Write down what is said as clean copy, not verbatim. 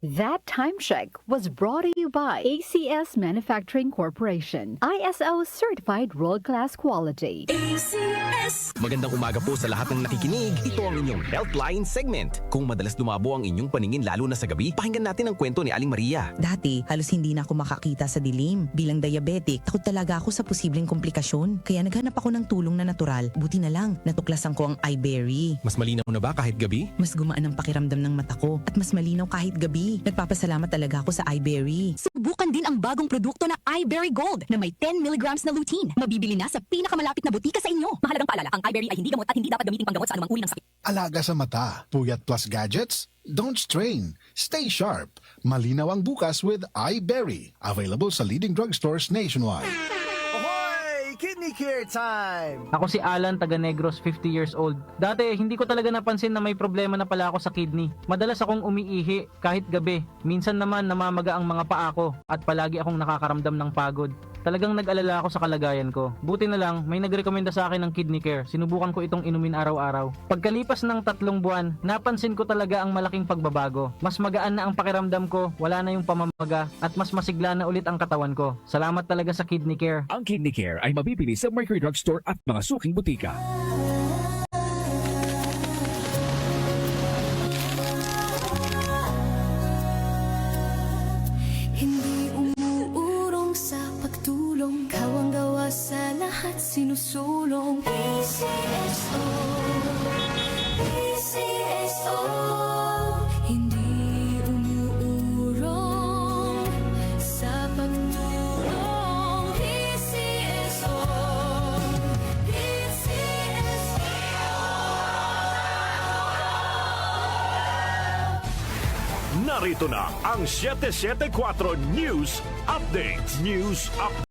That time check was brought to you by ACS Manufacturing Corporation, ISO certified world-class quality. ACS. Magandang umaga po sa lahat ng nakikinig. Ito ang inyong Healthline segment. Kung madalas dumabo ang inyong paningin lalo na sa gabi, pakinggan natin ang kwento ni Aling Maria. Dati, halos hindi na ako makakita sa dilim. Bilang diabetic, takot talaga ako sa posibleng komplikasyon. Kaya naghanap ako ng tulong na natural. Buti na lang, natuklasan ko ang iBerry. Mas malinaw na ba kahit gabi? Mas gumaan ang pakiramdam ng mata ko at mas malinaw kahit gabi. Nagpapasalamat talaga ako sa iBerry. Subukan din ang bagong produkto na iBerry Gold na may 10 milligrams na lutein. Mabibili na sa pinakamalapit na butika sa inyo. Mahalagang paalala, ang iBerry ay hindi gamot at hindi dapat gamitin panggamot sa anumang uri ng sakit. Alaga sa mata, puyat plus gadgets? Don't strain. Stay sharp. Malinaw ang bukas with iBerry. Available sa leading drugstores nationwide. Ahoy! Kidney care time! Ako si Alan, taga Negros, 50 years old. Dati, hindi ko talaga napansin na may problema na pala ako sa kidney. Madalas akong umiihi kahit gabi. Minsan naman namamaga ang mga paa ko at palagi akong nakakaramdam ng pagod. Talagang nag-alala ako sa kalagayan ko. Buti na lang, may nagrekomenda sa akin ng kidney care. Sinubukan ko itong inumin araw-araw. Pagkalipas ng 3 buwan, napansin ko talaga ang malaking pagbabago. Mas magaan na ang pakiramdam ko, wala na yung pamamaga, at mas masigla na ulit ang katawan ko. Salamat talaga sa kidney care. Ang Kidney Care ay mabibili sa Mercury Drugstore at mga suking butika. Hindi umuurong sa pagtulong, kawang gawa sa lahat sinusulong. PCSO, PCSO. Hindi umuurong sa pagtulong. PCSO, PCSO. Narito na ang 774 News Update. News Update.